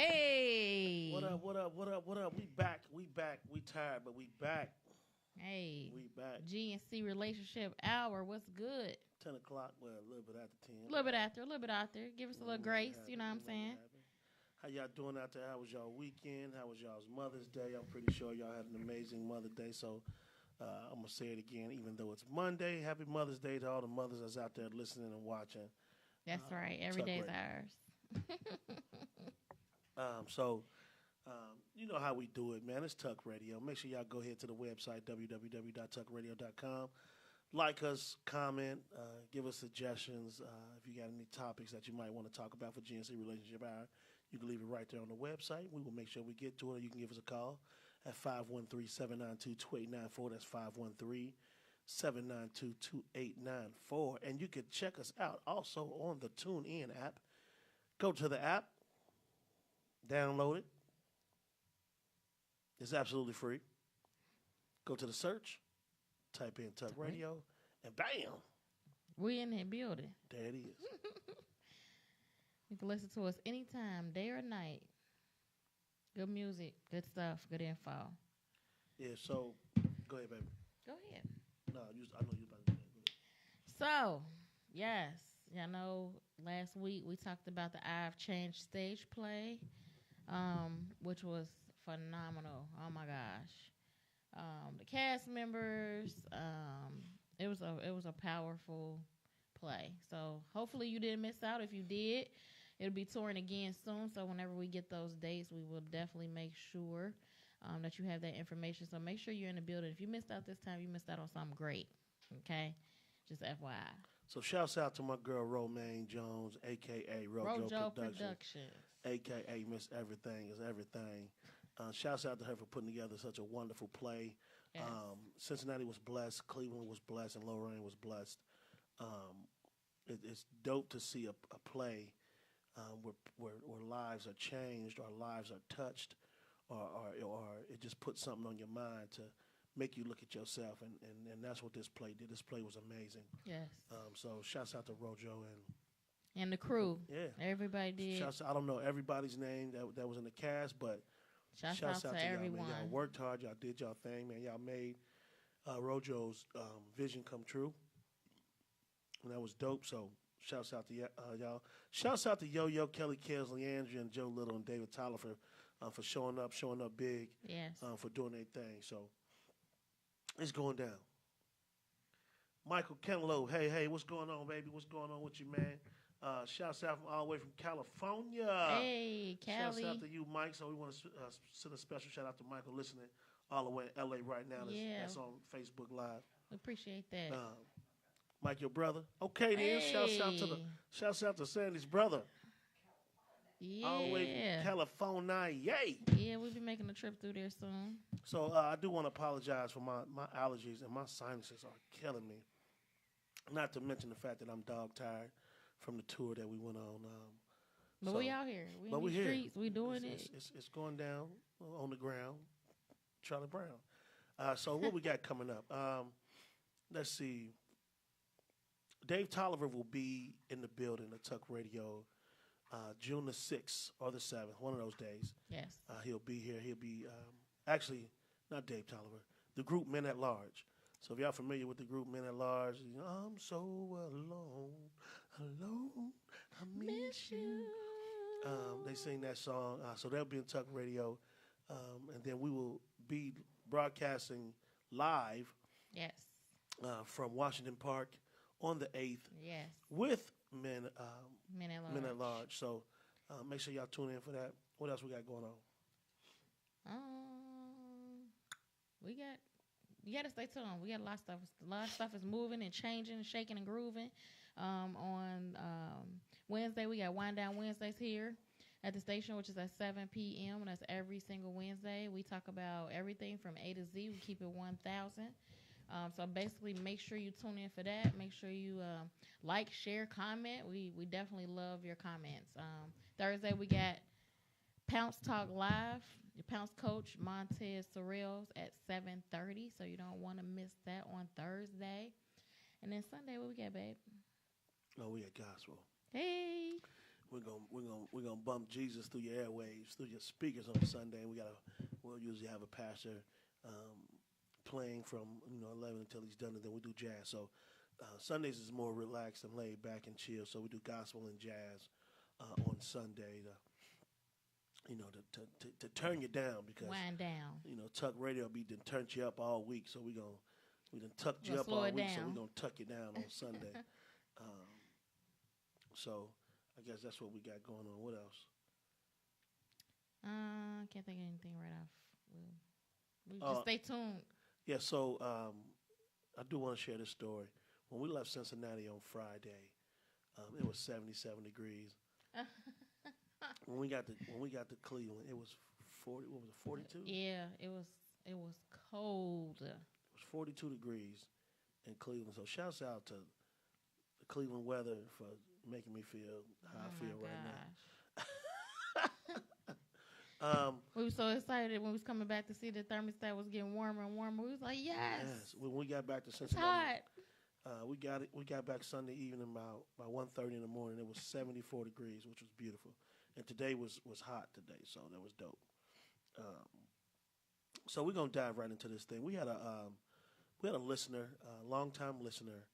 Hey. What up, what up, what up, what up? We back. We tired, but we back. Hey. We back. G&C Relationship Hour. What's good? 10 o'clock, well, a little bit after 10. A little bit after. Give us a little grace, you know what I'm saying? How y'all doing out there? How was y'all weekend? How was y'all's Mother's Day? I'm pretty sure y'all had an amazing Mother's Day, so I'm going to say it again, even though it's Monday. Happy Mother's Day to all the mothers that's out there listening and watching. That's right. Every day's ours. You know how we do it, man. It's Tuck Radio. Make sure y'all go ahead to the website, www.tuckradio.com. Like us, comment, give us suggestions. If you got any topics that you might want to talk about for G&C Relationship Hour, you can leave it right there on the website. We will make sure we get to it, or you can give us a call at 513-792-2894. That's 513-792-2894. And you can check us out also on the TuneIn app. Go to the app, download it. It's absolutely free. Go to the search, type in Tuck Radio, and bam! We in that building. There it is. You can listen to us anytime, day or night. Good music, good stuff, good info. Yeah, so, go ahead, baby. Go ahead. No, I know you about to do that. So, yes, y'all know last week we talked about the I've Changed stage play, which was phenomenal. Oh my gosh. The cast members, it was a powerful play. So hopefully you didn't miss out. If you did, it'll be touring again soon. So whenever we get those dates, we will definitely make sure that you have that information. So make sure you're in the building. If you missed out this time, you missed out on something great. Okay? Just FYI. So shouts out to my girl Romaine Jones, a.k.a. Rojo Productions, a.k.a. Miss Everything is Everything. Shouts out to her for putting together such a wonderful play. Yes. Cincinnati was blessed, Cleveland was blessed, and Lorraine was blessed. It's dope to see a play where lives are changed or lives are touched or it just puts something on your mind to make you look at yourself. And that's what this play did. This play was amazing. Yes. So shouts out to Rojo and the crew. Yeah. Everybody did. I don't know everybody's name that was in the cast, but shouts out to everyone. Y'all, man. Y'all worked hard. Y'all did y'all thing, man. Y'all made Rojo's vision come true. And that was dope. So shouts out to y'all. Shouts out to Yo-Yo, Kelly Kells, Leandria, and Joe Little and David Tyler for showing up big. Yes. For doing their thing. So it's going down. Michael Kenlow, hey, what's going on, baby? What's going on with you, man? Shouts out from all the way from California. Hey, Cali. Shouts out to you, Mike. So we want to send a special shout out to Michael listening all the way in L.A. right now. That's on Facebook Live. Appreciate that. Mike, your brother. Okay, then. Hey. Shouts out to Sandy's brother. Yeah. All the way from California. Yay. Yeah, we'll be making a trip through there soon. So I do want to apologize for my allergies, and my sinuses are killing me. Not to mention the fact that I'm dog tired from the tour that we went on. But we out here. We in the streets. We doing it. It's going down on the ground. Charlie Brown. So what we got coming up? Let's see. Dave Tolliver will be in the building at Tuck Radio June the 6th or the 7th, one of those days. Yes. He'll be here. He'll be, actually, not Dave Tolliver, the group Men at Large. So if y'all familiar with the group Men at Large, I'm so alone, I miss you. They sing that song. So they'll be in Tuck Radio. And then we will be broadcasting live. Yes. From Washington Park on the 8th. Yes. With Men at Large. So make sure y'all tune in for that. What else we got going on? You got to stay tuned. We got a lot of stuff. A lot of stuff is moving and changing, shaking and grooving. On Wednesday, we got Wind Down Wednesdays here at the station, which is at 7 p.m. And that's every single Wednesday. We talk about everything from A to Z. We keep it 1,000. So basically, make sure you tune in for that. Make sure you like, share, comment. We definitely love your comments. Thursday, we got Pounce Talk Live. Your Pounce coach, Montez Sorrells, at 7:30. So you don't want to miss that on Thursday. And then Sunday, what we got, babe? Oh, we got gospel. Hey. we're gonna bump Jesus through your airwaves, through your speakers on Sunday. We'll usually have a pastor playing from 11 until he's done, and then we do jazz. So Sundays is more relaxed and laid back and chill. So we do gospel and jazz on Sunday to turn you down, because wind down. Tuck Radio be done turned you up all week. So we done tucked you up all week. So we're gonna tuck you down on Sunday. So I guess that's what we got going on. What else? I can't think of anything right off. We just stay tuned. Yeah, so I do want to share this story. When we left Cincinnati on Friday, it was 77 degrees. when we got to Cleveland, it was 40. What was it? 42. Yeah, it was cold. It was 42 degrees in Cleveland. So shouts out to the Cleveland weather for making me feel how I feel right now. We were so excited when we was coming back to see the thermostat was getting warmer and warmer. We was like, yes. When we got back to Cincinnati, it's hot. We got back Sunday evening by 1:30 in the morning. It was 74 degrees, which was beautiful. And today was hot today, so that was dope. So we're gonna dive right into this thing. We had a listener, a longtime listener,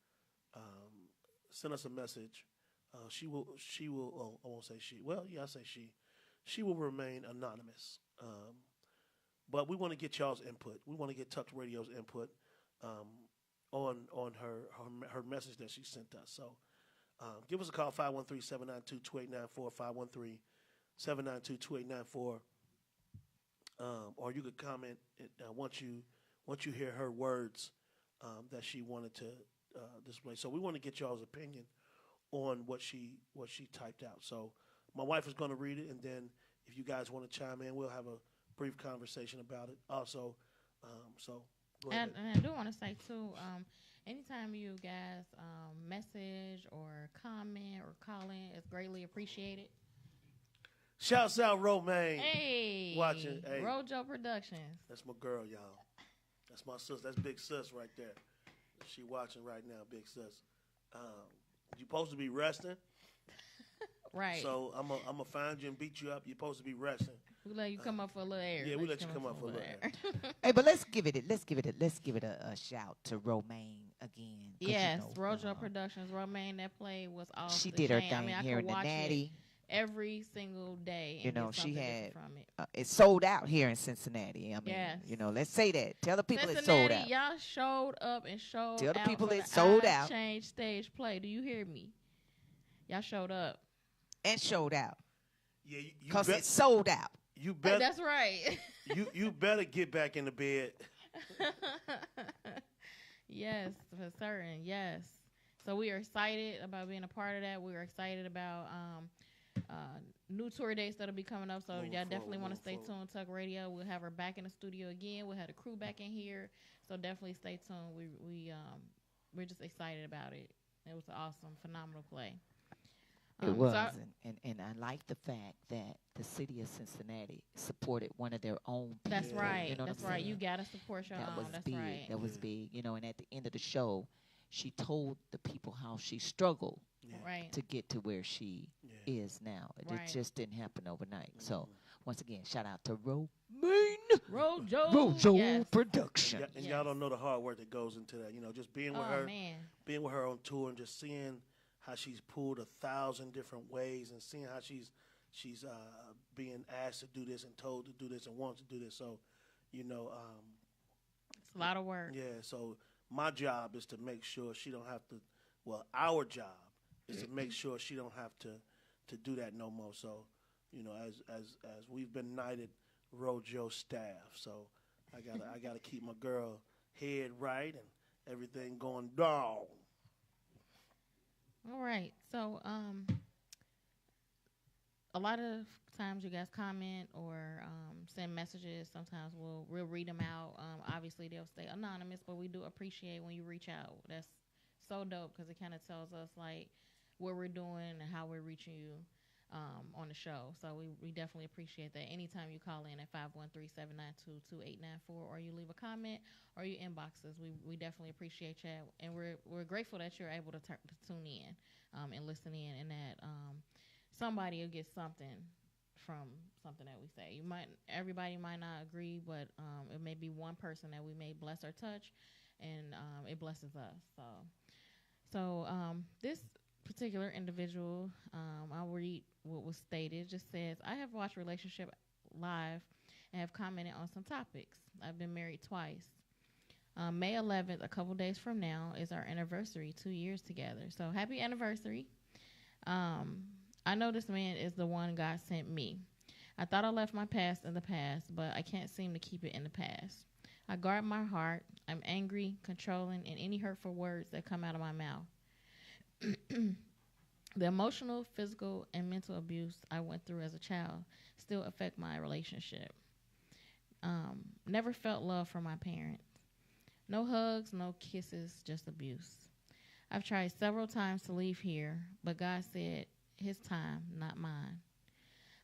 send us a message. She will. Oh, I won't say she. Well, yeah, I say she. She will remain anonymous. But we want to get y'all's input. We want to get Tucked Radio's input on her message that she sent us. So give us a call, 513-792-2894, 513-792-2894. Or you could comment once you hear her words that she wanted to display. So we want to get y'all's opinion on what she typed out. So my wife is going to read it, and then if you guys want to chime in, we'll have a brief conversation about it. Also, so go ahead. And I do want to say too, anytime you guys message or comment or call in, it's greatly appreciated. Shouts out Romaine. Hey, watching. Hey, Rojo Productions. That's my girl, y'all. That's my sis. That's Big Sis right there. She watching right now, Big Sis. You supposed to be resting. Right. So I'm gonna find you and beat you up. You're supposed to be resting. We let you come up for a little air. Yeah, we let you come up for a little air. Hey, but let's give it a shout to Romaine again. Yes, Rojo Productions. Romaine, that play was awesome. She did her thing here in the Natty every single day. And she had from it. It sold out here in Cincinnati. I mean, yes. Let's say that. Tell the people Cincinnati, it sold out. Y'all showed up and showed Tell the out people for it sold the out. Change stage play. Do you hear me? Y'all showed up and showed out. Yeah, because it sold out. You better. That's right. you better get back in the bed. Yes, for certain. Yes. So we are excited about being a part of that. We are excited about new tour dates that'll be coming up. So y'all definitely want to stay tuned. Tuck Radio. We'll have her back in the studio again. We'll have the crew back in here. So definitely stay tuned. We're just excited about it. It was an awesome, phenomenal play. It was, and I like the fact that the city of Cincinnati supported one of their own people. That's right. You know That's right. You got to support your own. That's big. right. That was big. And at the end of the show, she told the people how she struggled to get to where she is now. It just didn't happen overnight. Mm-hmm. So, once again, shout out to Rojo Production. And y'all don't know the hard work that goes into that. Just being with her, being with her on tour, and just seeing how she's pulled 1,000 different ways, and seeing how she's being asked to do this and told to do this and wants to do this. So, it's a lot of work. Yeah. So my job is to make sure she don't have to. Well, our job is to make sure she don't have to do that no more. So, as we've been knighted Rojo staff, so I gotta keep my girl head right and everything going down. All right. So, a lot of times you guys comment or send messages. Sometimes we'll read them out. Obviously, they'll stay anonymous, but we do appreciate when you reach out. That's so dope because it kind of tells us like what we're doing and how we're reaching you on the show. So we definitely appreciate that. Anytime you call in at 513-792-2894 or you leave a comment or you inbox us, we definitely appreciate you. And we're grateful that you're able to tune in and listen in that somebody will get something from something that we say. Everybody might not agree, but it may be one person that we may bless or touch, and it blesses us. So this particular individual, I'll read what was stated. It just says, I have watched Relationship Live and have commented on some topics. I've been married twice. May 11th, a couple days from now, is our anniversary, 2 years together. So happy anniversary. I know this man is the one God sent me. I thought I left my past in the past, but I can't seem to keep it in the past. I guard my heart. I'm angry, controlling, and any hurtful words that come out of my mouth. The emotional, physical, and mental abuse I went through as a child still affect my relationship. Never felt love from my parents. No hugs, no kisses, just abuse. I've tried several times to leave here, but God said his time, not mine.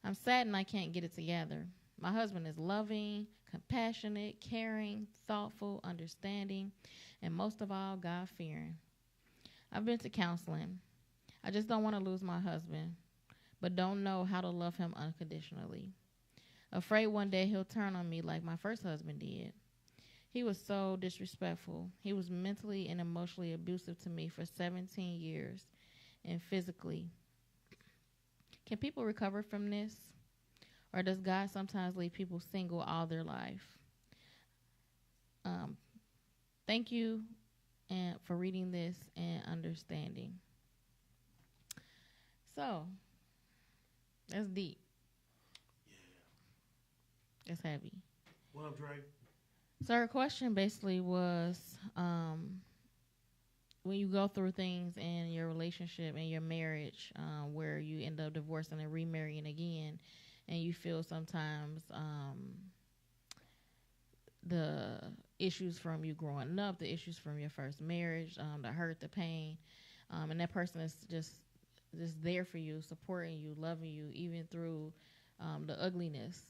I'm saddened I can't get it together. My husband is loving, compassionate, caring, thoughtful, understanding, and most of all, God-fearing. I've been to counseling. I just don't want to lose my husband, but don't know how to love him unconditionally. Afraid one day he'll turn on me like my first husband did. He was so disrespectful. He was mentally and emotionally abusive to me for 17 years and physically. Can people recover from this? Or does God sometimes leave people single all their life? Thank you for reading this and understanding. So, that's deep. Yeah. It's heavy. What up, Dre? So her question basically was, when you go through things in your relationship and your marriage, where you end up divorcing and remarrying again, and you feel sometimes the issues from you growing up, the issues from your first marriage, the hurt, the pain, and that person is just there for you, supporting you, loving you, even through the ugliness.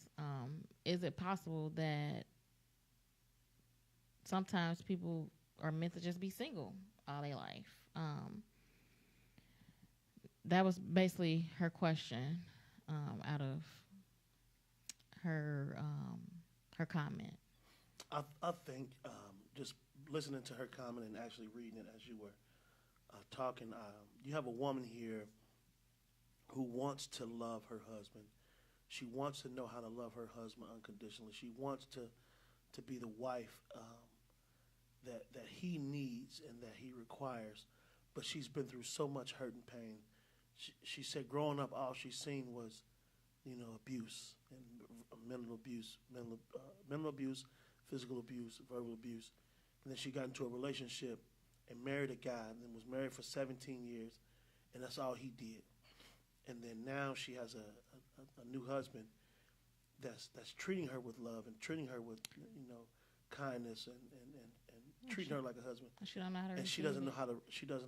Is it possible that sometimes people are meant to just be single all their life? That was basically her question out of her comment. I think just listening to her comment and actually reading it as you were talking, you have a woman here who wants to love her husband. She wants to know how to love her husband unconditionally. She wants to be the wife that he needs and that he requires. But she's been through so much hurt and pain. She said growing up, all she's seen was, abuse and mental abuse, physical abuse, verbal abuse. And then she got into a relationship and married a guy and then was married for 17 years, and that's all he did. And then now she has a new husband that's treating her with love and treating her with kindness and treating her like a husband. She don't know how to. And she doesn't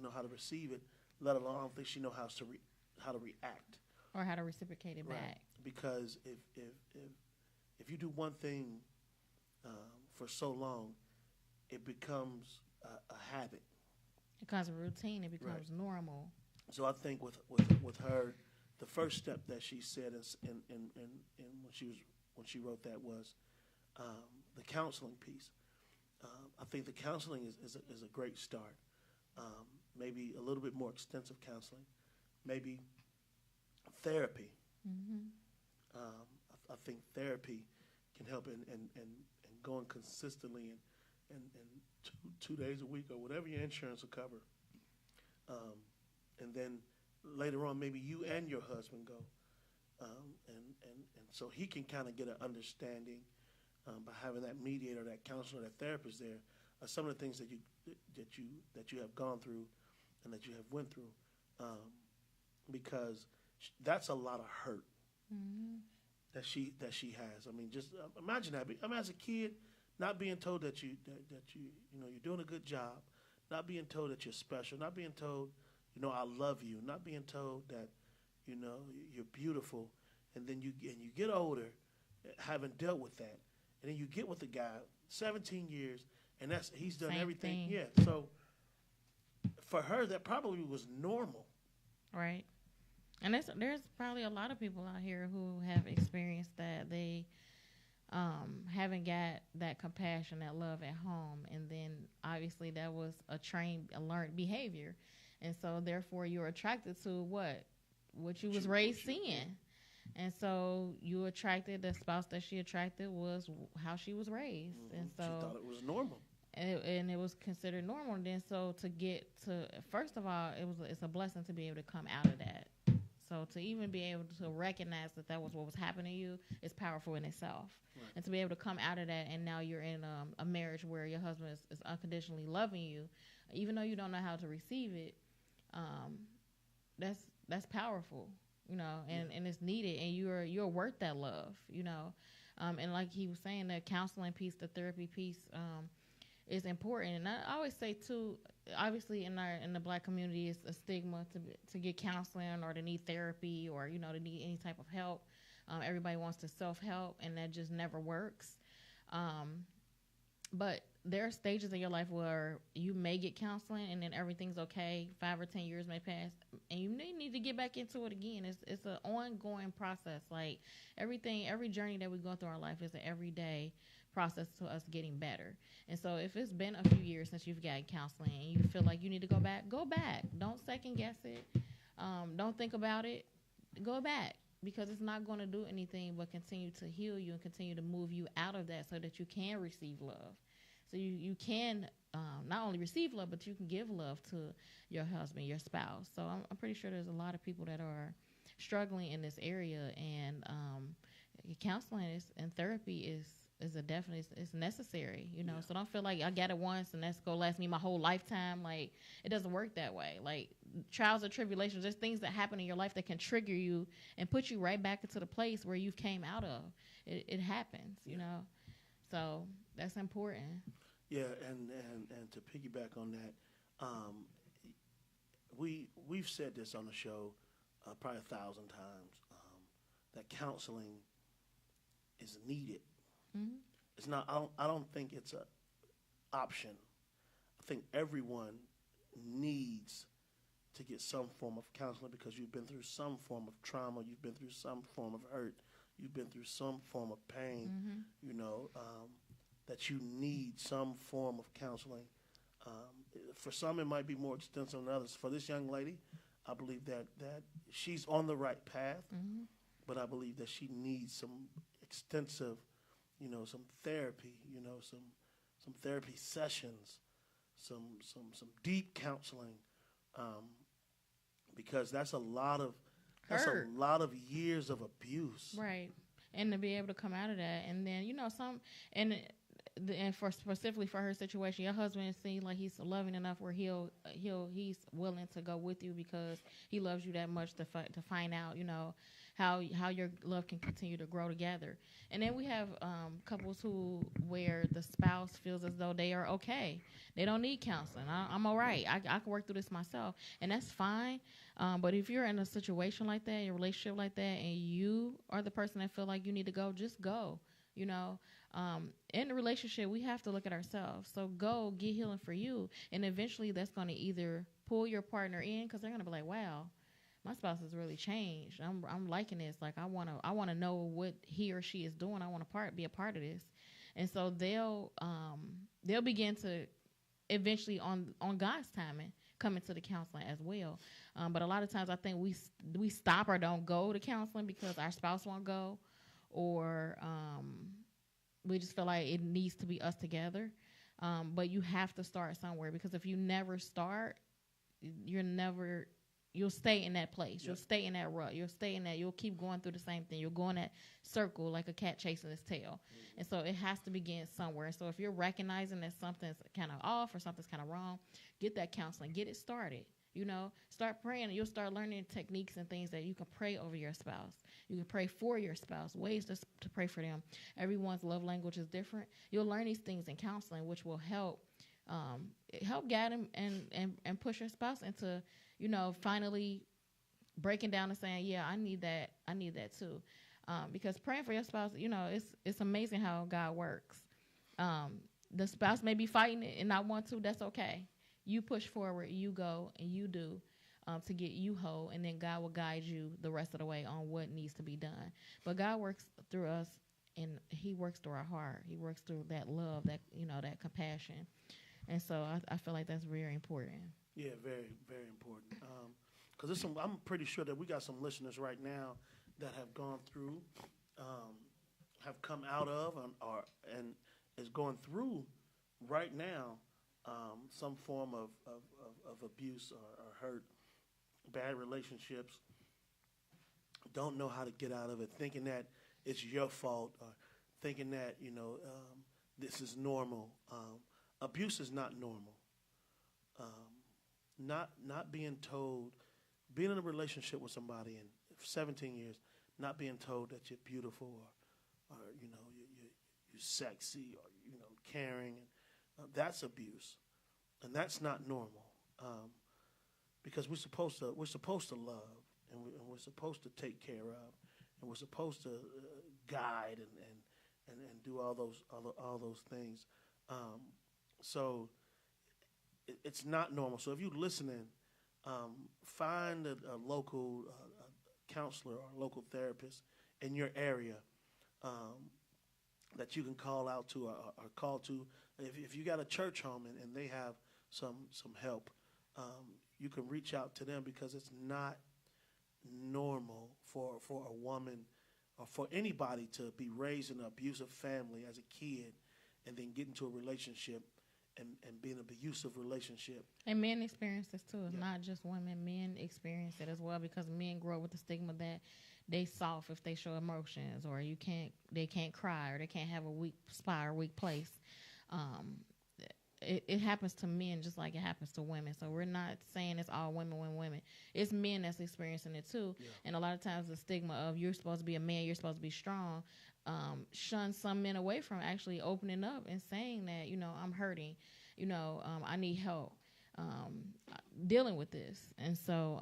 know how to receive it. Let alone, I don't think she knows how to react or how to reciprocate it back. Because if you do one thing for so long, it becomes a habit. It becomes a routine. It becomes normal. So I think with her, the first step that she said in when she wrote that was the counseling piece. I think the counseling is a great start. Maybe a little bit more extensive counseling, maybe therapy. Mm-hmm. I think therapy can help and going consistently and 2 days a week or whatever your insurance will cover. And then later on, maybe you and your husband go, and so he can kind of get an understanding by having that mediator, that counselor, that therapist there, of some of the things that you have gone through and that you have went through, because that's a lot of hurt that she has. I mean, just imagine that. I mean, as a kid, not being told that you're doing a good job, not being told that you're special, not being told, I love you, not being told that, you're beautiful, and then you get older, having dealt with that, and then you get with a guy 17 years, and he's done Same everything. thing. Yeah. So for her, that probably was normal. Right. And there's probably a lot of people out here who have experienced that. They haven't got that compassion, that love at home, and then obviously that was a learned behavior, and so therefore you're attracted to what you was raised seeing, and so you attracted the spouse that she attracted was how she was raised, and so she thought it was normal. And it was considered normal. And then so to get to, first of all, it's a blessing to be able to come out of that. So to even be able to recognize that was what was happening to you is powerful in itself. Right. And to be able to come out of that, and now you're in a marriage where your husband is unconditionally loving you, even though you don't know how to receive it, that's powerful, you know, and it's needed, and you're worth that love, you know. And like he was saying, the counseling piece, the therapy piece, is important. And I always say too, obviously in the Black community, it's a stigma to get counseling or to need therapy or, you know, to need any type of help. Everybody wants to self-help, and that just never works. But there are stages in your life where you may get counseling and then everything's okay. 5 or 10 years may pass and you need to get back into it again. It's an ongoing process. Like every journey that we go through our life is an everyday process to us getting better. And so if it's been a few years since you've gotten counseling and you feel like you need to go back. Don't second guess it. Don't think about it. Go back, because it's not going to do anything but continue to heal you and continue to move you out of that so that you can receive love. So you can not only receive love, but you can give love to your husband, your spouse. So I'm pretty sure there's a lot of people that are struggling in this area, and counseling and therapy is a definite, it's necessary, you know. Yeah. So don't feel like I got it once and that's going to last me my whole lifetime. Like, it doesn't work that way. Like, trials and tribulations, there's things that happen in your life that can trigger you and put you right back into the place where you came out of. It happens, you know. So that's important. Yeah, and to piggyback on that, we've said this on the show probably 1,000 times, that counseling is needed. Mm-hmm. It's not. I don't think it's an option. I think everyone needs to get some form of counseling because you've been through some form of trauma. You've been through some form of hurt. You've been through some form of pain. Mm-hmm. You know, that you need some form of counseling. For some, it might be more extensive than others. For this young lady, I believe that she's on the right path, mm-hmm. but I believe that she needs some extensive, you know, some therapy, you know, some therapy sessions, some deep counseling, because that's a lot of years of abuse, right? And to be able to come out of that, and then, you know, and for specifically for her situation, your husband seems like he's loving enough where he's willing to go with you because he loves you that much to find out, you know, how your love can continue to grow together. And then we have couples where the spouse feels as though they are okay. They don't need counseling. I'm all right. I can work through this myself, and that's fine. But if you're in a situation like that, in a relationship like that, and you are the person that feel like you need to go, just go. You know, in the relationship, we have to look at ourselves. So go get healing for you, and eventually that's going to either pull your partner in because they're going to be like, "Wow, my spouse has really changed. I'm liking this. Like I want to know what he or she is doing. I want to be a part of this." And so they'll begin to eventually on God's timing come into the counseling as well. But a lot of times I think we stop or don't go to counseling because our spouse won't go, or we just feel like it needs to be us together. But you have to start somewhere, because if you never start, you'll stay in that place. Yep. You'll stay in that rut. You'll keep going through the same thing. You'll go in that circle like a cat chasing its tail. Mm-hmm. And so it has to begin somewhere. And so if you're recognizing that something's kind of off or something's kind of wrong, get that counseling. Get it started. You know, start praying, and you'll start learning techniques and things that you can pray over your spouse. You can pray for your spouse, ways to pray for them. Everyone's love language is different. You'll learn these things in counseling, which will help guide them and push your spouse into, you know, finally breaking down and saying, yeah, I need that too. Because praying for your spouse, you know, it's amazing how God works. The spouse may be fighting it and not want to, that's okay. You push forward, you go, and you do. to get you whole, and then God will guide you the rest of the way on what needs to be done. But God works through us, and He works through our heart. He works through that love, that that compassion, and so I feel like that's very important. Yeah, very, very important. Because I'm pretty sure that we got some listeners right now that have gone through, have come out of, and is going through right now some form of abuse or hurt, bad relationships, don't know how to get out of it, thinking that it's your fault, or thinking that, this is normal. Abuse is not normal. Not being told, being in a relationship with somebody in 17 years, not being told that you're beautiful or you're sexy or caring, that's abuse, and that's not normal. Because we're supposed to love, and we're supposed to take care of, and we're supposed to guide and do all those things. So it's not normal. So if you're listening, find a local counselor or local therapist in your area that you can call out to or call to. If you got a church home and they have some help, you can reach out to them, because it's not normal for a woman or for anybody to be raised in an abusive family as a kid and then get into a relationship and be in an abusive relationship. And men experience this too. It's not just women. Men experience it as well, because men grow up with the stigma that they soft if they show emotions, or they can't cry, or they can't have a weak spot or weak place. It happens to men just like it happens to women. So we're not saying it's all women. It's men that's experiencing it too. Yeah. And a lot of times the stigma of you're supposed to be a man, you're supposed to be strong, shuns some men away from actually opening up and saying that, I'm hurting, I need help dealing with this. And so,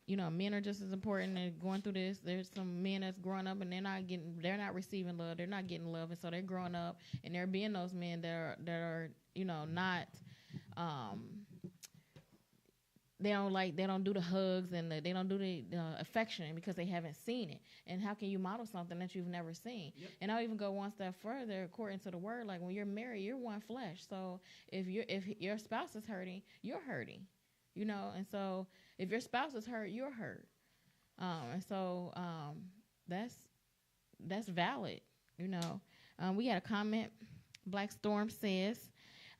men are just as important in going through this. There's some men that's growing up and they're not receiving love. They're not getting love. And so they're growing up and they're being those men that are not, they don't do the hugs and they don't do the affection because they haven't seen it. And how can you model something that you've never seen? Yep. And I'll even go one step further, according to the word, like when you're married, you're one flesh. So if your spouse is hurting, you're hurting, and so if your spouse is hurt, you're hurt. And so that's valid, We had a comment. Black Storm says,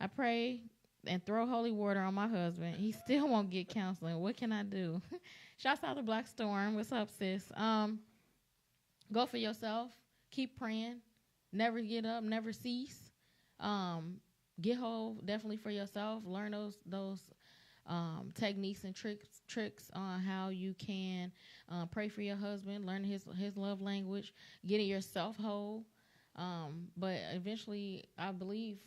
I pray and throw holy water on my husband. He still won't get counseling. What can I do? Shouts out to Black Storm. What's up, sis? Go for yourself. Keep praying. Never get up. Never cease. Get whole definitely for yourself. Learn those techniques and tricks on how you can pray for your husband. Learn his love language. Getting yourself whole. But eventually, I believe,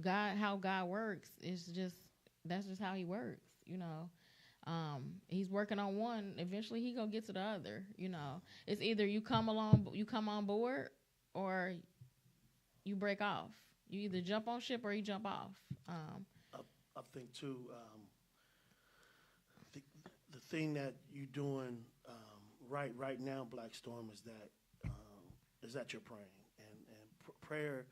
how God works that's just how He works. He's working on one. Eventually, He gonna get to the other. It's either you come on board, or you break off. You either jump on ship or you jump off. I think too. The thing that you're doing right now, Black Storm, is that you're praying, and prayer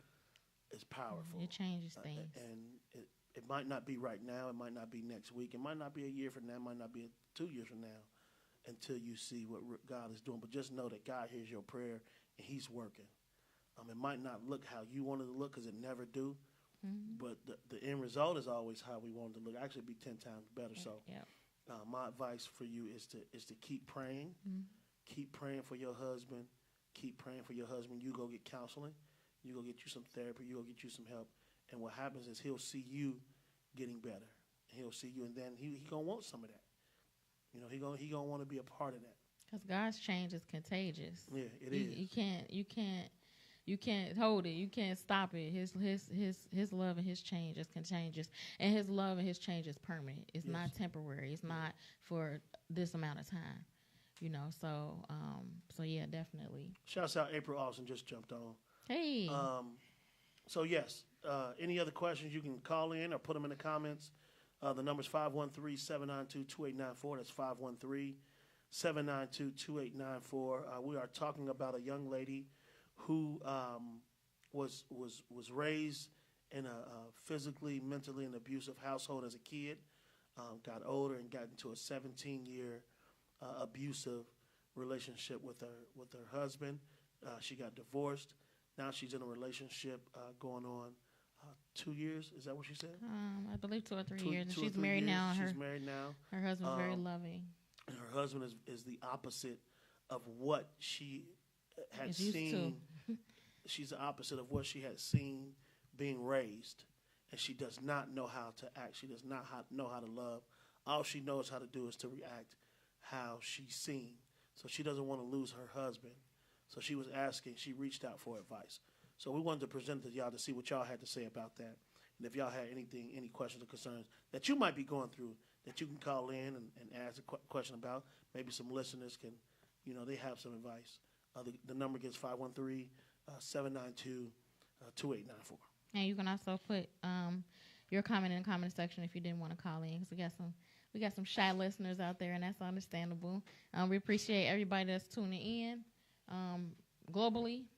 is powerful. It changes things, and it might not be right now. It might not be next week. It might not be a year from now. It might not be 2 years from now, until you see what God is doing. But just know that God hears your prayer and He's working. It might not look how you want it to look, because it never do. Mm-hmm. But the end result is always how we want it to look. Actually, be 10 times better. So, my advice for you is to keep praying. Mm-hmm. Keep praying for your husband. Keep praying for your husband. You go get counseling. You go get you some therapy. You go get you some help. And what happens is he'll see you getting better. He'll see you, and then he gonna want some of that. He gonna want to be a part of that. Because God's change is contagious. Yeah, it is. You can't hold it. You can't stop it. His love and His change is contagious, and His love and His change is permanent. It's not temporary. It's not for this amount of time. So yeah, definitely. Shouts out April Austin, just jumped on. Hey. So yes, any other questions, you can call in or put them in the comments. The number is 513-792-2894. That's 513-792-2894. We are talking about a young lady who was raised in a physically, mentally, and abusive household as a kid. Got older and got into a 17-year abusive relationship with her husband. She got divorced. Now she's in a relationship going on 2 years. Is that what she said? I believe 2 or 3 years. And she's married now. She's married now. Her husband's very loving. And her husband is the opposite of what she had seen. She's the opposite of what she had seen being raised. And she does not know how to act. She does not know how to love. All she knows how to do is to react how she's seen. So she doesn't want to lose her husband. So she reached out for advice. So we wanted to present it to y'all to see what y'all had to say about that. And if y'all had any questions or concerns that you might be going through, that you can call in and ask a question about. Maybe some listeners can, they have some advice. The number gets 513-792-2894. And you can also put your comment in the comment section if you didn't want to call in, because we got some shy listeners out there, and that's understandable. We appreciate everybody that's tuning in, globally,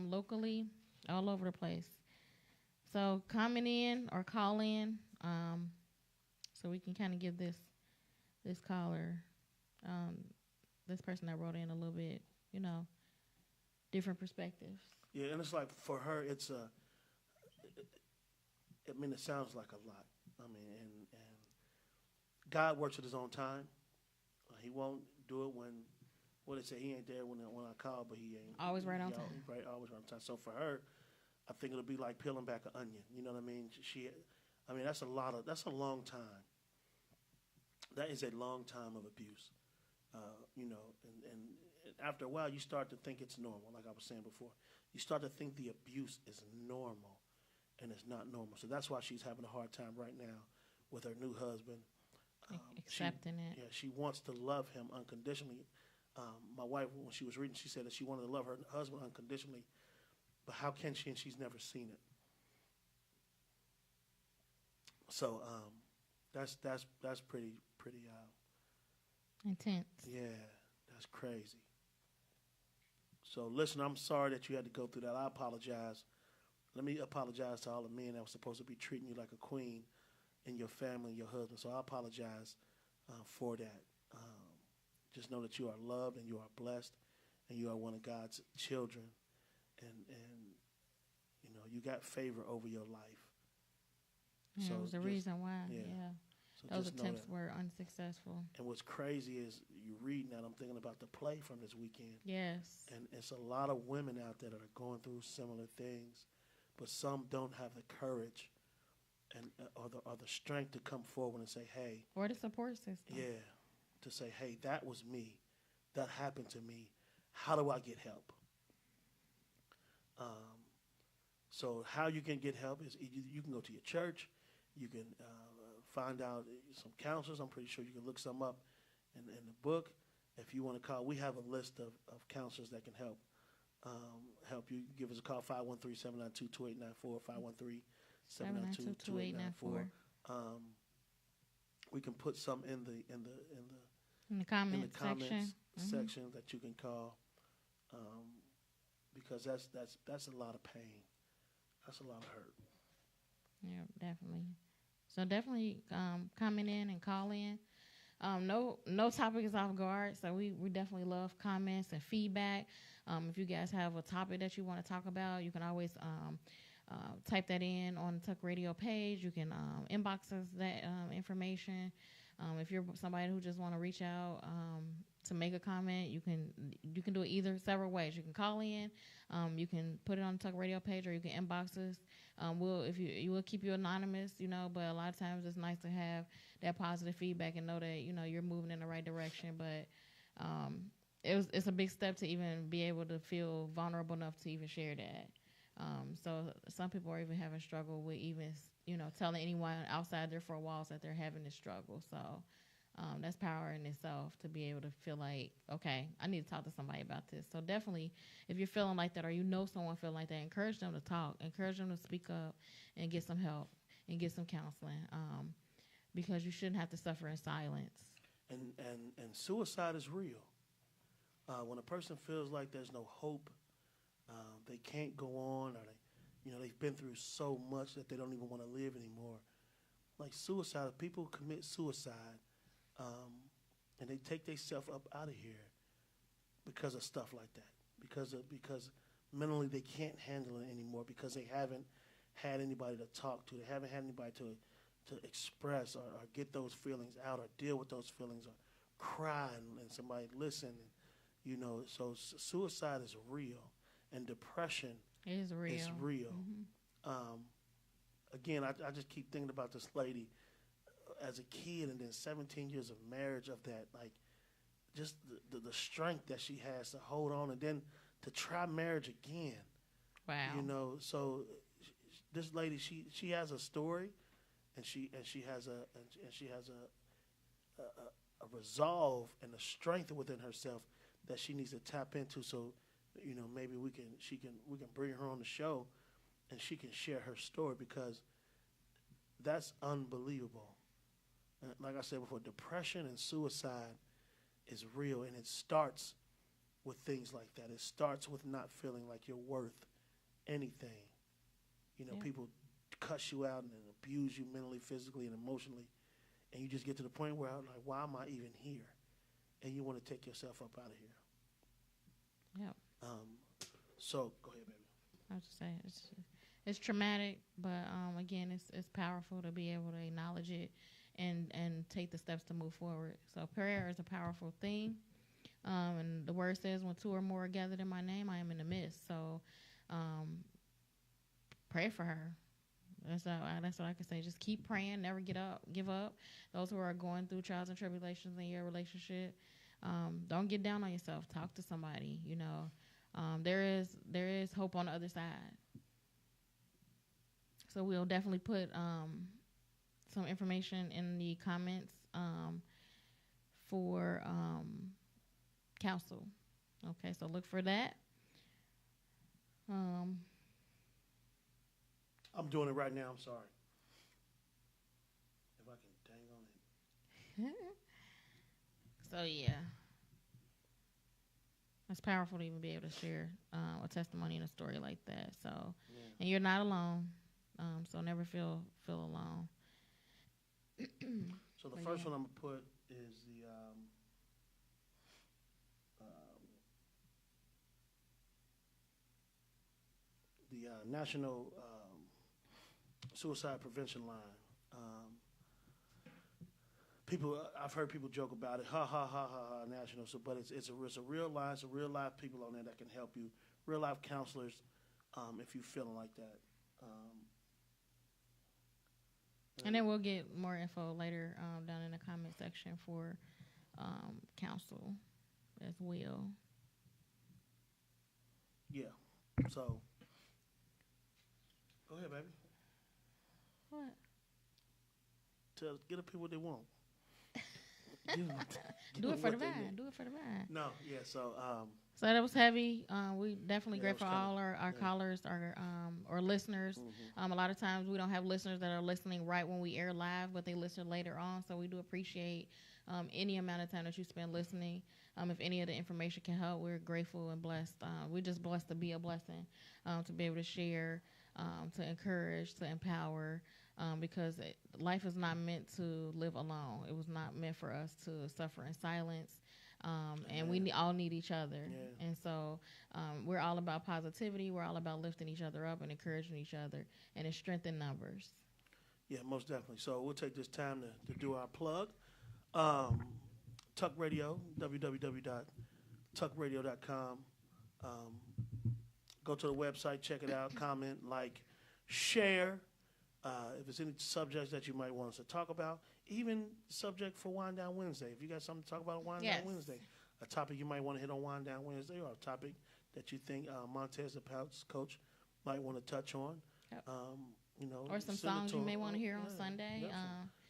locally, all over the place. So comment in or call in, so we can kind of give this caller, this person that wrote in a little bit, different perspectives. Yeah, and it's like for her, it sounds like a lot. And God works at His own time. He won't do it when, what they say, He ain't there when I call, but He ain't. Always right on time. Right, always right on time. So for her, I think it'll be like peeling back an onion. You know what I mean? That's a long time. That is a long time of abuse. And after a while, you start to think it's normal, like I was saying before. You start to think the abuse is normal, and it's not normal. So that's why she's having a hard time right now with her new husband. Accepting it. Yeah, she wants to love him unconditionally. My wife, when she was reading, she said that she wanted to love her husband unconditionally, but how can she? And she's never seen it. So that's pretty intense. Yeah, that's crazy. So listen, I'm sorry that you had to go through that. I apologize. Let me apologize to all the men that were supposed to be treating you like a queen in your family and your husband. So I apologize for that. Just know that you are loved and you are blessed and you are one of God's children. And you got favor over your life. Yeah, so it was the reason why. Yeah. So those attempts were unsuccessful. And what's crazy is you reading that, I'm thinking about the play from this weekend. Yes. And it's a lot of women out there that are going through similar things, but some don't have the courage and or the strength to come forward and say, hey. Or the support system. Yeah. To say, hey, that was me. That happened to me. How do I get help? So how you can get help is you can go to your church. You can find out some counselors. I'm pretty sure you can look some up in the book. If you want to call, we have a list of counselors that can help you. Give us a call, 513-792-2894, 513-792-2894. We can put some in the comments section that you can call, because that's a lot of pain. That's a lot of hurt. Yeah, definitely. So definitely comment in and call in. No topic is off guard, so we definitely love comments and feedback. If you guys have a topic that you want to talk about, you can always type that in on the Tuck Radio page. You can inbox us that information. If you're somebody who just want to reach out to make a comment, you can do it several ways. You can call in, you can put it on the Tuck Radio page, or you can inbox us. We'll keep you anonymous, but a lot of times it's nice to have that positive feedback and know that you're moving in the right direction. But it's a big step to even be able to feel vulnerable enough to even share that. So some people are even having struggle with even telling anyone outside their four walls that they're having this struggle. So that's power in itself to be able to feel like, okay, I need to talk to somebody about this. So definitely, if you're feeling like that, or someone feeling like that, encourage them to talk, encourage them to speak up and get some help and get some counseling. because you shouldn't have to suffer in silence. And suicide is real. When a person feels like there's no hope, they can't go on, or they've been through so much that they don't even want to live anymore. Like suicide, people commit suicide, and they take themselves up out of here because of stuff like that. Because mentally they can't handle it anymore, because they haven't had anybody to talk to. They haven't had anybody to express or get those feelings out, or deal with those feelings, or cry and somebody listen. So suicide is real, and depression is real. Mm-hmm. Again, I just keep thinking about this lady as a kid, and then 17 years of marriage of that, like just the strength that she has to hold on, and then to try marriage again. Wow. So this lady, she has a story, and she has a resolve and a strength within herself that she needs to tap into. So, maybe we can bring her on the show, and she can share her story, because that's unbelievable. Like I said before, depression and suicide is real, and it starts with things like that. It starts with not feeling like you're worth anything. People cuss you out and abuse you mentally, physically, and emotionally, and you just get to the point where, like, why am I even here? And you want to take yourself up out of here. Yeah. So go ahead, baby. I was just saying it's traumatic, but again, it's powerful to be able to acknowledge it and take the steps to move forward. So prayer is a powerful thing. And the word says, when two or more are gathered in my name, I am in the midst. So pray for her. That's what I can say. Just keep praying. Never give up. Those who are going through trials and tribulations in your relationship, don't get down on yourself. Talk to somebody. There is hope on the other side. So we'll definitely put some information in the comments for counsel. Okay, so look for that. I'm doing it right now. I'm sorry. If I can dang on it. So yeah, it's powerful to even be able to share a testimony and a story like that. So, yeah. And you're not alone. So never feel alone. So the first one I'm gonna put is the National Suicide Prevention Line. I've heard people joke about it, ha ha ha ha, national. So, but it's a real line. It's a real live people on there that can help you. Real life counselors, if you're feeling like that. And then we'll get more info later down in the comment section for counsel as well. Yeah. So, go ahead, baby. What? Get the people what they want. Do it for the vibe. Do it for the vibe. No, yeah. So that was heavy. We definitely grateful for all our callers, our listeners. Mm-hmm. A lot of times we don't have listeners that are listening right when we air live, but they listen later on. So we do appreciate any amount of time that you spend listening. If any of the information can help, we're grateful and blessed. We're just blessed to be a blessing, to be able to share, to encourage, to empower. Because life is not meant to live alone. It was not meant for us to suffer in silence. And we all need each other. Yeah. And so we're all about positivity. We're all about lifting each other up and encouraging each other. And it's strength in numbers. Yeah, most definitely. So we'll take this time to do our plug. Tuck Radio, www.tuckradio.com. Go to the website, check it out, comment, like, share. If there's any subjects that you might want us to talk about, even subject for Wind Down Wednesday. If you got something to talk about on Wind Down Wednesday, a topic you might want to hit on Wind Down Wednesday, or a topic that you think Montez, the Pouts coach, might want to touch on. Yep. Or some songs you may want to hear on Sunday.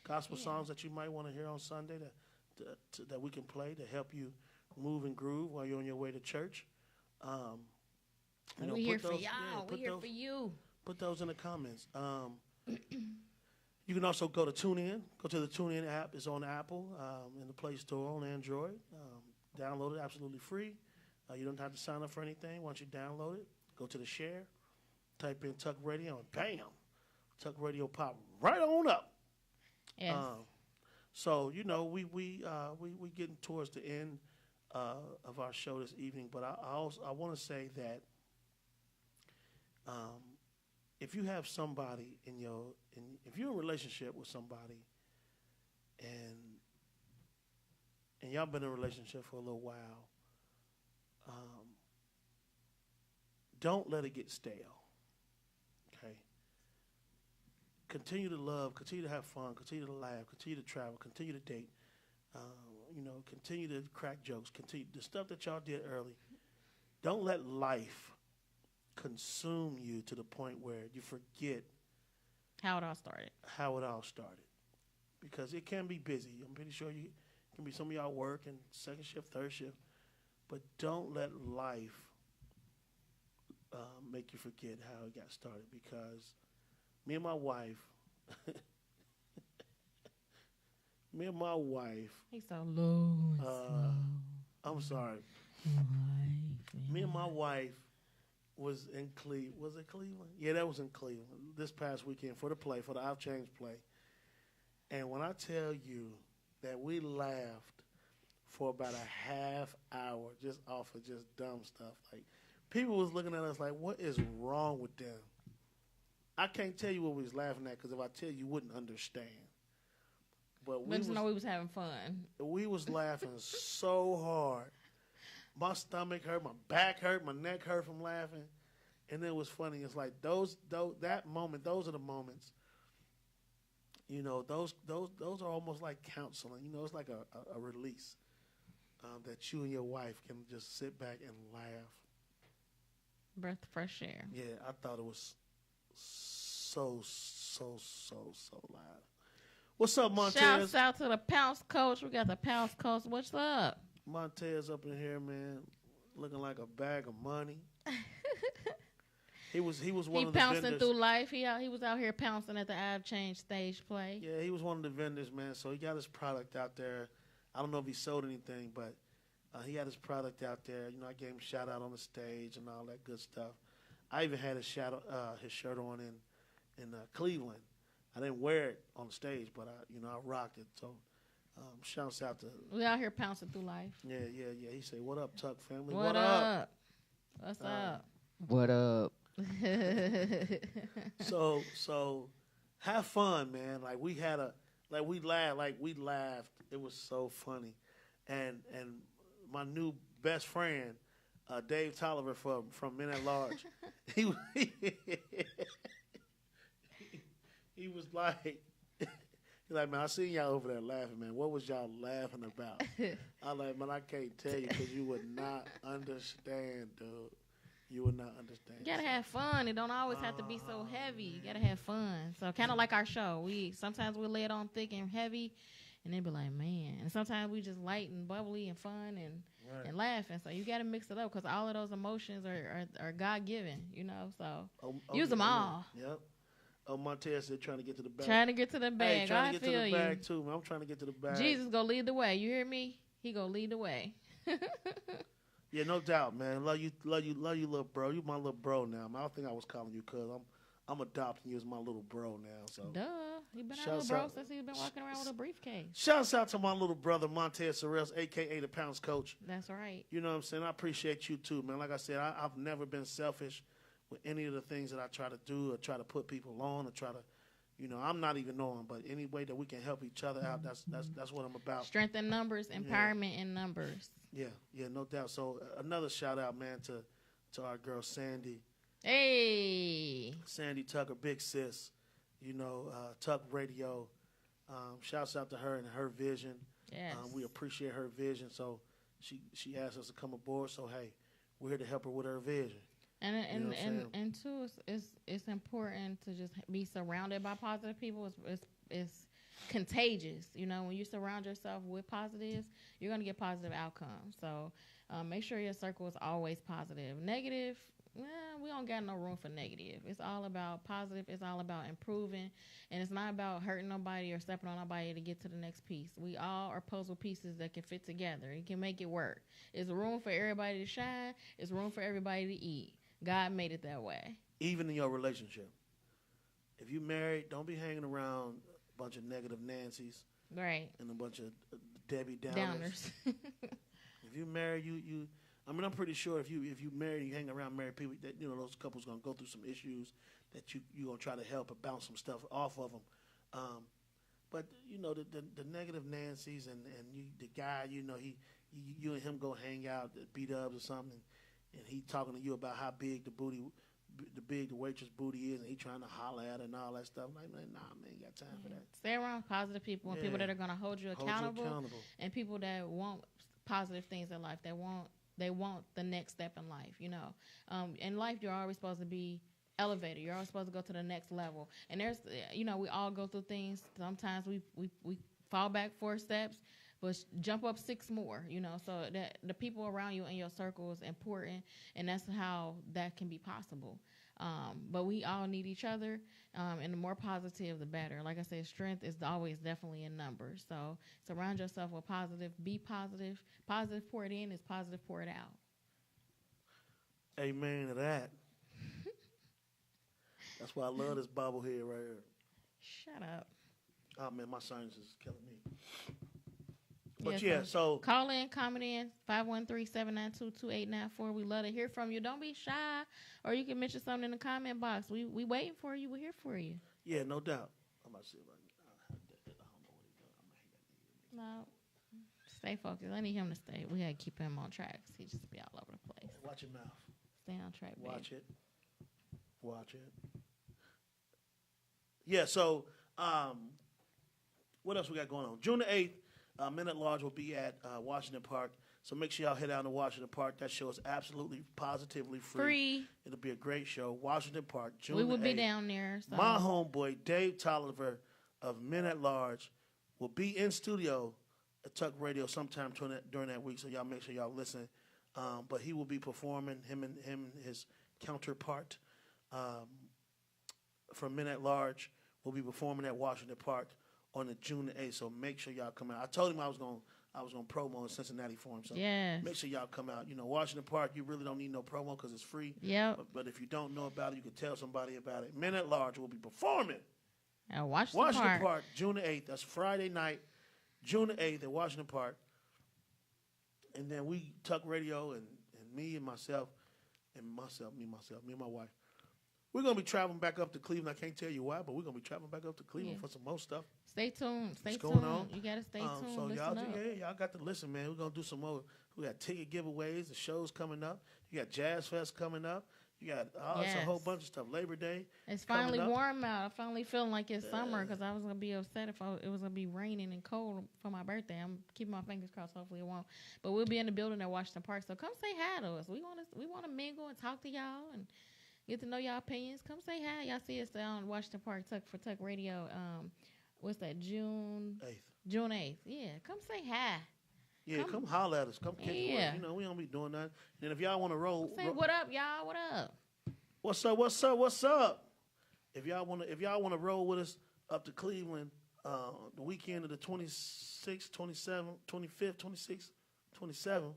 Gospel songs that you might want to hear on Sunday that we can play to help you move and groove while you're on your way to church. We're here for y'all. We're here for you. Put those in the comments. You can also go to TuneIn. Go to the TuneIn app. It's on Apple, in the Play Store on Android. Download it absolutely free. You don't have to sign up for anything. Once you download it, go to the share, type in Tuck Radio, and bam, Tuck Radio pop right on up. Yes. So we getting towards the end of our show this evening, but I want to say that if you have somebody if you're in a relationship with somebody and y'all been in a relationship for a little while, don't let it get stale. Okay. Continue to love, continue to have fun, continue to laugh, continue to travel, continue to date. Continue to crack jokes, continue the stuff that y'all did early. Don't let life consume you to the point where you forget how it all started. Because it can be busy. I'm pretty sure you can be some of y'all working second shift, third shift, but don't let life make you forget how it got started. Because me and my wife. He's so low. I'm sorry. Me and my wife was in Cleveland. Was it Cleveland? Yeah, that was in Cleveland this past weekend for the I've Changed play. And when I tell you that we laughed for about a half hour just off of just dumb stuff, like people was looking at us like, what is wrong with them? I can't tell you what we was laughing at because if I tell you, you wouldn't understand. But we was having fun. We was laughing so hard. My stomach hurt, my back hurt, my neck hurt from laughing. And it was funny. It's like those are the moments. Those are almost like counseling. It's like a release that you and your wife can just sit back and laugh. Breath of fresh air. Yeah, I thought it was so loud. What's up, Montez? Shouts out to the Pounce Coach. We got the Pounce Coach. What's up? Montez up in here, man, looking like a bag of money. He was one of the vendors. He pouncing through life. He was out here pouncing at the I've Changed stage play. Yeah, he was one of the vendors, man. So he got his product out there. I don't know if he sold anything, but he had his product out there. I gave him a shout out on the stage and all that good stuff. I even had his shirt on in Cleveland. I didn't wear it on the stage, but I rocked it. So shouts out to. We out here pouncing through life. Yeah. He said, "What up, Tuck family? What up? What's up? What up?" So have fun, man. We laughed. It was so funny, and my new best friend, Dave Tolliver from Men at Large, he was like, man, I seen y'all over there laughing, man. What was y'all laughing about? I like, man, I can't tell you because you would not understand, dude. You would not understand. You gotta have fun. It don't always have to be so heavy. You gotta have fun. So kind of like our show. Sometimes we lay it on thick and heavy, and they be like, man. And sometimes we just light and bubbly and fun and laughing. So you gotta mix it up because all of those emotions are God given. So use them all. Yep. Oh, Montez said trying to get to the bag. Trying to get to the bag. Hey, trying to get to the bag too, man. I'm trying to get to the bag. Jesus gonna lead the way. You hear me? He gonna lead the way. Yeah, no doubt, man. Love you, little bro. You my little bro now. Man, I don't think I was calling you cuz I'm adopting you as my little bro now. So duh, he been our little bro since he's been walking around with a briefcase. Shouts out to my little brother Montez Sorrells, aka the Pounce Coach. That's right. You know what I'm saying? I appreciate you too, man. Like I said, I've never been selfish with any of the things that I try to do or try to put people on or try to. I'm not even knowing, but any way that we can help each other out, that's what I'm about. Strength in numbers, empowerment in numbers. Yeah, no doubt. So another shout out, man, to our girl Sandy. Hey, Sandy Tucker, big sis. Tuck Radio. Shouts out to her and her vision. Yes. We appreciate her vision. So she asked us to come aboard. So hey, we're here to help her with her vision. And too, it's important to just be surrounded by positive people. It's contagious. When you surround yourself with positives, you're gonna get positive outcomes. So make sure your circle is always positive. Negative, we don't got no room for negative. It's all about positive. It's all about improving, and it's not about hurting nobody or stepping on nobody to get to the next piece. We all are puzzle pieces that can fit together. You can make it work. It's room for everybody to shine. It's room for everybody to eat. God made it that way. Even in your relationship, if you married, don't be hanging around a bunch of negative Nancys, right, and a bunch of Debbie Downers. If you married, I mean, I'm pretty sure if you married, you hang around married people, that those couples gonna go through some issues that you gonna try to help and bounce some stuff off of them. But the negative Nancys and the guy, you and him go hang out at B-Dubs or something, and he talking to you about how big the waitress booty is, and he trying to holler at her and all that stuff. Like, nah, man, ain't got time for that. Stay around positive people and people that are gonna hold you accountable, and people that want positive things in life. They want the next step in life. In life, you're always supposed to be elevated. You're always supposed to go to the next level. And there's, we all go through things. Sometimes we fall back 4 steps, but jump up 6 more. So that the people around you in your circle is important, and that's how that can be possible. But we all need each other, and the more positive, the better. Like I said, strength is always definitely in numbers. So surround yourself with positive. Be positive. Positive pour it in is positive pour it out. Amen to that. That's why I love this bobblehead right here. Shut up. Oh, man, my sinus is killing me. But so call in, comment in, 513-792-2894. We love to hear from you. Don't be shy, or you can mention something in the comment box. We waiting for you. We're here for you. Yeah, no doubt. I'm about to see if I don't know what he's doing. No, stay focused. I need him to stay. We gotta keep him on track. He just be all over the place. Watch your mouth. Stay on track. Watch it. Yeah. So, what else we got going on? June the 8th. Men at Large will be at Washington Park, so make sure y'all head down to Washington Park. That show is absolutely, positively free. It'll be a great show. Washington Park, June 8th. We will be down there. So. My homeboy, Dave Tolliver of Men at Large, will be in studio at Tuck Radio sometime during that week, so y'all make sure y'all listen. But he will be performing, him and his counterpart from Men at Large will be performing at Washington Park on the June the 8th, so make sure y'all come out. I told him I was gonna promo in Cincinnati for him, so make sure y'all come out. Washington Park, you really don't need no promo because it's free. Yeah. But if you don't know about it, you can tell somebody about it. Men at Large will be performing at Washington Park, June the 8th. That's Friday night, June the 8th at Washington Park. And then we, Tuck Radio, and me and my wife, we're going to be traveling back up to Cleveland. I can't tell you why, but we're going to be traveling back up to Cleveland for some more stuff. Stay tuned. What's going on? You got to stay tuned. So y'all got to listen, man. We're going to do some more. We got ticket giveaways. The show's coming up. You got Jazz Fest coming up. You got it's a whole bunch of stuff. Labor Day. It's finally warm out. I finally feeling like it's summer because I was going to be upset if it was going to be raining and cold for my birthday. I'm keeping my fingers crossed. Hopefully it won't. But we'll be in the building at Washington Park. So come say hi to us. We want to mingle and talk to y'all and get to know y'all opinions. Come say hi. Y'all see us on Washington Park for Tuck Radio. What's that? June 8th. June 8th. Yeah. Come say hi. Yeah, come holler at us. Come kick it. We don't be doing that. And if y'all want to roll, say what up, y'all? What up? What's up? If y'all want to roll with us up to Cleveland, the weekend of the 26th, 27th, 25th, 26th, 27th.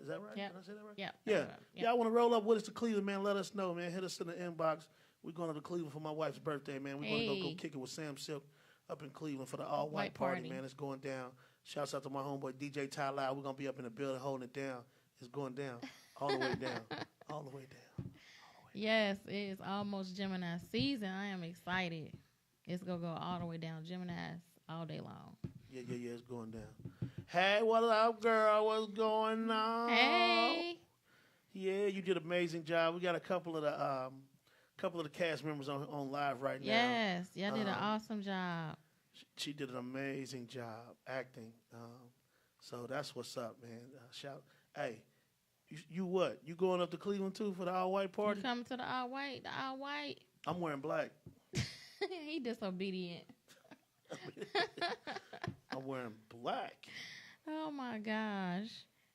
Is that right? Yep. Did I say that right? Yeah. Yeah. Y'all want to roll up with us to Cleveland, man? Let us know, man. Hit us in the inbox. We're going to Cleveland for my wife's birthday, man. We're going to go kick it with Sam Silk up in Cleveland for the all-white party, man. It's going down. Shouts out to my homeboy, DJ Ty Loud. We're going to be up in the building holding it down. It's going down. All the way down. All the way down. Yes, it is almost Gemini season. I am excited. It's going to go all the way down. Geminis all day long. Yeah, it's going down. Hey, what up, girl? What's going on? Hey. Yeah, you did an amazing job. We got a couple of the cast members on live right now. Yes, y'all did an awesome job. She did an amazing job acting. So that's what's up, man. Hey, you what? You going up to Cleveland too for the all-white party? You coming to the all-white? The all-white? I'm wearing black. He disobedient. I'm wearing black. Oh my gosh.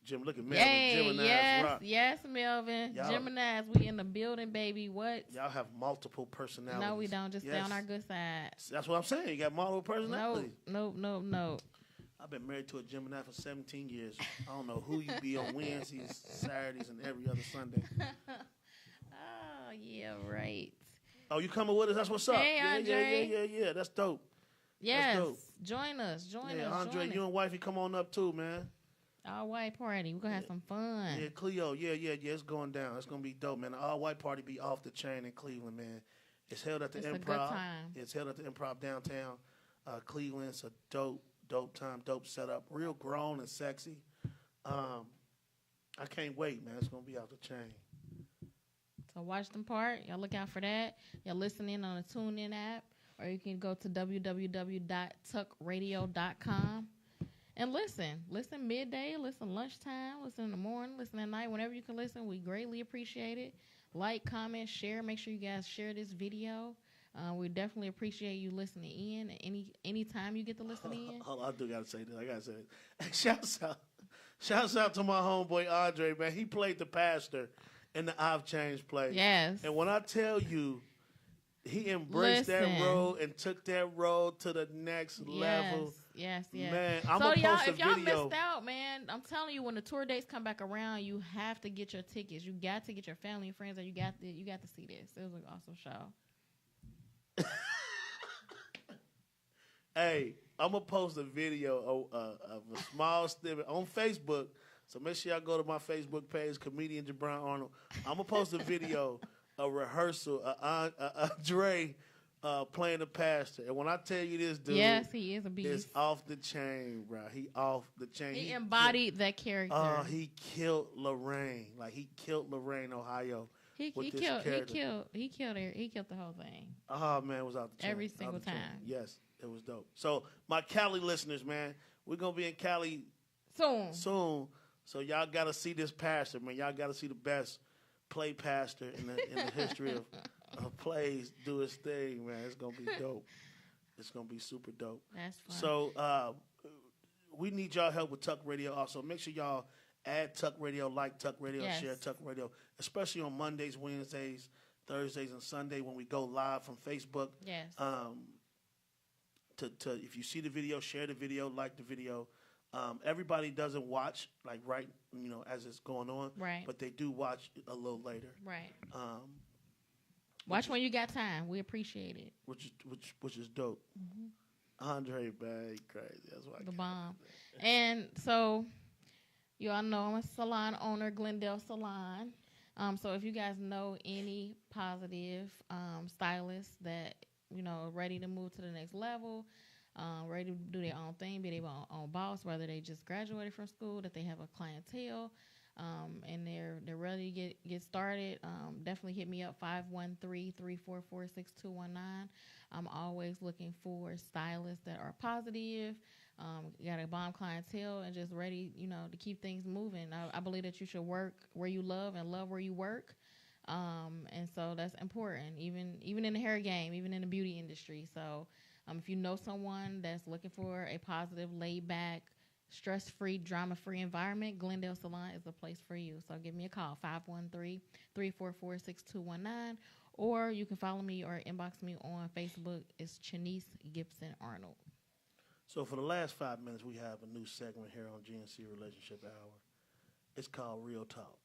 Jim, look at Melvin. Gemini's yes, rock. yes, Melvin. Gemini's, we in the building, baby. What? Y'all have multiple personalities. No, we don't. Just stay on our good side. That's what I'm saying. You got multiple personalities. No. I've been married to a Gemini for 17 years. I don't know who you be on Wednesdays, Saturdays, and every other Sunday. Oh, yeah, right. Oh, you coming with us? That's what's up. Hey, Andre. Yeah. That's dope. Yes. That's dope. Join us. Andre, you and wifey come on up too, man. All-white party. We're going to have some fun. Yeah, Cleo. Yeah. It's going down. It's going to be dope, man. The all-white party be off the chain in Cleveland, man. It's held at the Improv. A good time. It's held at the Improv downtown Cleveland. It's a dope time, dope setup. Real grown and sexy. I can't wait, man. It's going to be off the chain. So watch them part. Y'all look out for that. Y'all listen in on the TuneIn app, or you can go to www.tuckradio.com and listen. Listen midday, listen lunchtime, listen in the morning, listen at night. Whenever you can listen, we greatly appreciate it. Like, comment, share. Make sure you guys share this video. We definitely appreciate you listening in. Any time you get to listen in. Hold on, I do gotta say this. I gotta say this. Shouts out to my homeboy Andre, man. He played the pastor in the I've Changed play. Yes. And when I tell you, he embraced that role and took that role to the next level. Yes. Man, I'm gonna post a video. If y'all missed out, man, I'm telling you, when the tour dates come back around, you have to get your tickets. You got to get your family and friends, and you got to see this. It was an awesome show. Hey, I'm gonna post a video of a small snippet on Facebook. So make sure y'all go to my Facebook page, Comedian Jabron Arnold. I'm gonna post a video, a rehearsal, Dre playing the pastor. And when I tell you this dude, yes, he is a beast. It's off the chain, bro. He off the chain. He embodied that character. He killed Lorraine. Like he killed Lorraine, Ohio. He killed the whole thing. Oh man, it was out the chain. Every single time. Yes, it was dope. So my Cali listeners, man, we're gonna be in Cali soon. So y'all gotta see this pastor, man. Y'all gotta see the best play pastor in the history of plays do his thing, man. It's gonna be dope. It's gonna be super dope. That's fun. So we need y'all help with Tuck Radio. Also, make sure y'all add Tuck Radio, like Tuck Radio, share Tuck Radio, especially on Mondays, Wednesdays, Thursdays, and Sunday when we go live from Facebook. Yes. To if you see the video, share the video, like the video. Everybody doesn't watch as it's going on, right? But they do watch a little later, right? Watch when you got time. We appreciate it. Which is dope. Mm-hmm. Andre, man, crazy. That's why the bomb. And so, you all know I'm a salon owner, Glendale Salon. So if you guys know any positive stylists that are ready to move to the next level. Ready to do their own thing, be their own boss, whether they just graduated from school, that they have a clientele, and they're ready to get started. Definitely hit me up, 513-344-6219. I'm always looking for stylists that are positive, got a bomb clientele, and just ready, to keep things moving. I believe that you should work where you love and love where you work. And so that's important, even in the hair game, even in the beauty industry. So if you know someone that's looking for a positive, laid-back, stress-free, drama-free environment, Glendale Salon is the place for you. So give me a call, 513-344-6219, or you can follow me or inbox me on Facebook. It's Chanice Gibson Arnold. So for the last 5 minutes, we have a new segment here on G&C Relationship Hour. It's called Real Talk.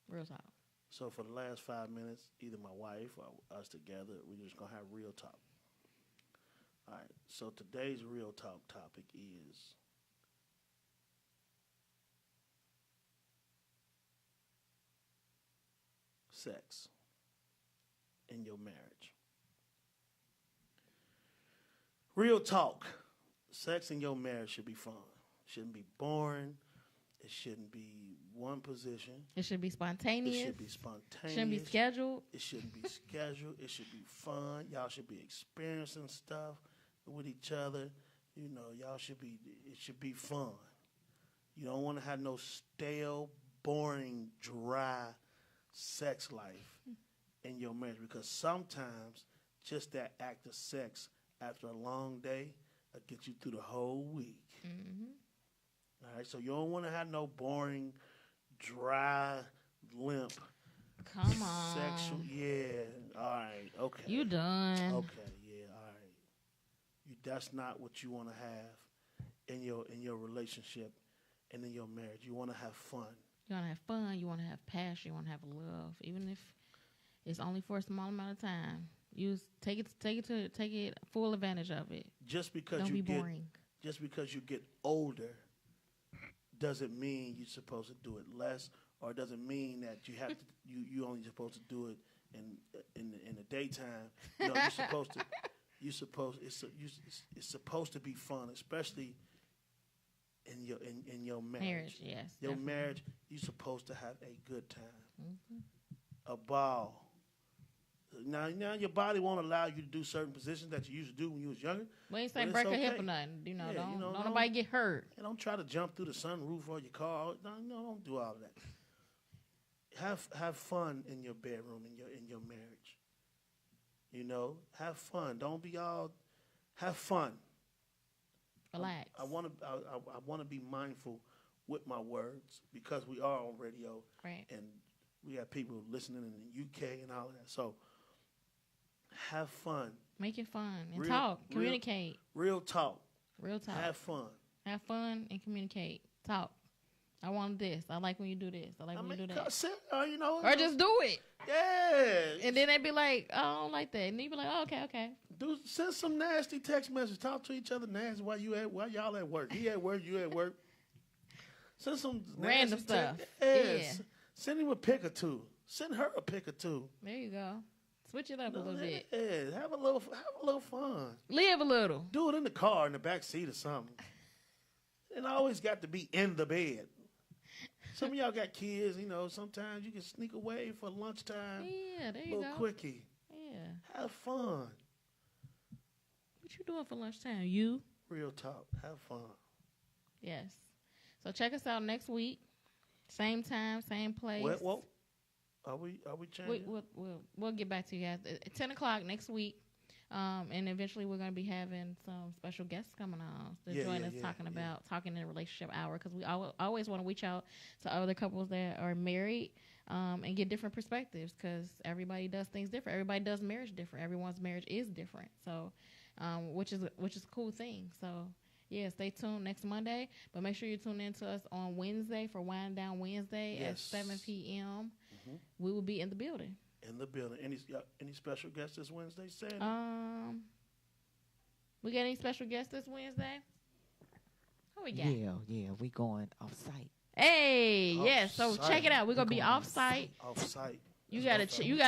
Real Talk. So for the last 5 minutes, either my wife or us together, we're just going to have real talk. All right, so today's real talk topic is sex in your marriage. Real talk. Sex in your marriage should be fun. It shouldn't be boring. It shouldn't be one position. It should be spontaneous. It should be spontaneous. Shouldn't be scheduled. It shouldn't be scheduled. It should be fun. Y'all should be experiencing stuff with each other. Y'all should be. It should be fun. You don't want to have no stale, boring, dry sex life in your marriage, because sometimes just that act of sex after a long day will get you through the whole week. Mm-hmm. All right, so you don't want to have no boring, dry, limp. Come on. Sexual, yeah. All right, okay. You done. Okay, yeah, all right. That's not what you want to have in your relationship and in your marriage. You want to have fun. You want to have fun. You want to have passion. You want to have love, even if it's only for a small amount of time. Take it full advantage of it. Just because Don't be boring. Just because you get older doesn't mean you're supposed to do it less, or doesn't mean that you have to. You only supposed to do it in the daytime. You know, it's supposed to be fun, especially in your marriage. Yes. Your definitely. marriage, you're supposed to have a good time, Mm-hmm. a ball. Now your body won't allow you to do certain positions that you used to do when you was younger. We ain't say break a hip or nothing. Don't nobody get hurt. And don't try to jump through the sunroof or your car. No, don't do all of that. Have fun in your bedroom, in your marriage. Have fun. Don't be all. Have fun. Relax. I want to be mindful with my words because we are on radio, right? And we have people listening in the UK and all of that. So have fun. Make it fun and talk. Communicate. Real talk. Real talk. Have fun. Have fun and communicate. Talk. I want this. I like when you do this. I like when you do that. Or just do it. Yeah. And then they be like, oh, I don't like that. And you be like, oh, okay. Send some nasty text message. Talk to each other nasty while y'all at work. He at work, you at work. Send some random stuff. Yeah. Send him a pic or two. Send her a pic or two. There you go. Switch it up a little bit. Yeah, have a little fun. Live a little. Do it in the car, in the back seat or something. It always got to be in the bed. Some of y'all got kids, sometimes you can sneak away for lunchtime. Yeah, there you go. A little quickie. Yeah. Have fun. What you doing for lunchtime? You? Real talk. Have fun. Yes. So check us out next week. Same time, same place. What? Are we changing? We'll get back to you guys at 10 o'clock next week. And eventually we're going to be having some special guests coming on to join us talking in a relationship hour, because we always want to reach out to other couples that are married and get different perspectives, because everybody does things different. Everybody does marriage different. Everyone's marriage is different. So, which is a cool thing. So, yeah, stay tuned next Monday, but make sure you tune in to us on Wednesday for Wind Down Wednesday at 7 p.m. Mm-hmm. We will be in the building. In the building. Any special guests this Wednesday, Sandy? We got any special guests this Wednesday? Who we got? Yeah, we going off site. Hey, yes. So check it out. We're gonna be off site. Off site. You gotta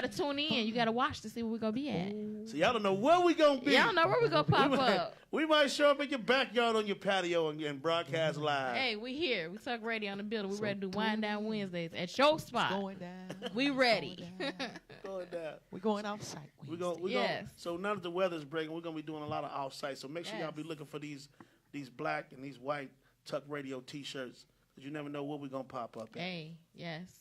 tune in. You gotta watch to see where we're gonna be at. So y'all don't know where we gonna be. Y'all know where we gonna pop up. We might show up in your backyard on your patio and broadcast live. Hey, we here. We Talk Radio in the building. We ready to do Wind Down Wednesdays at your spot. Going down. We ready. Going down. We're going off site. So now that the weather's breaking, we're gonna be doing a lot of off site. So make sure y'all be looking for these black and these white Tuck Radio T-shirts, because you never know what we're gonna pop up at. Hey, yes.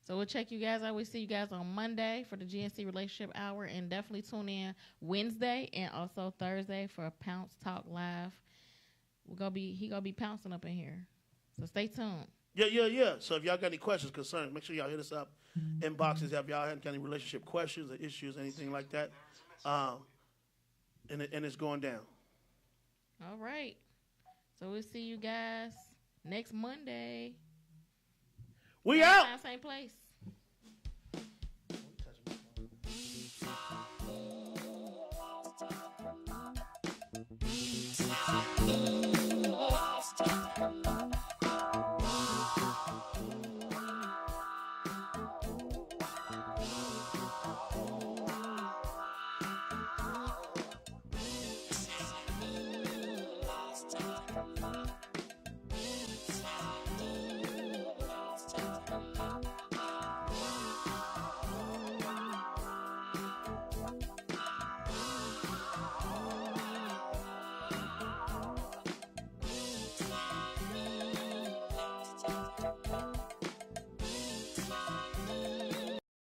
So we'll check you guys out. We'll see you guys on Monday for the G&C Relationship Hour, and definitely tune in Wednesday and also Thursday for a Pounce Talk Live. He gonna be pouncing up in here. So stay tuned. Yeah. So if y'all got any questions, concerns, make sure y'all hit us up. Inboxes if y'all have any relationship questions or issues, anything like that. And it's going down. All right. So we'll see you guys next Monday. We same out. Time, same place.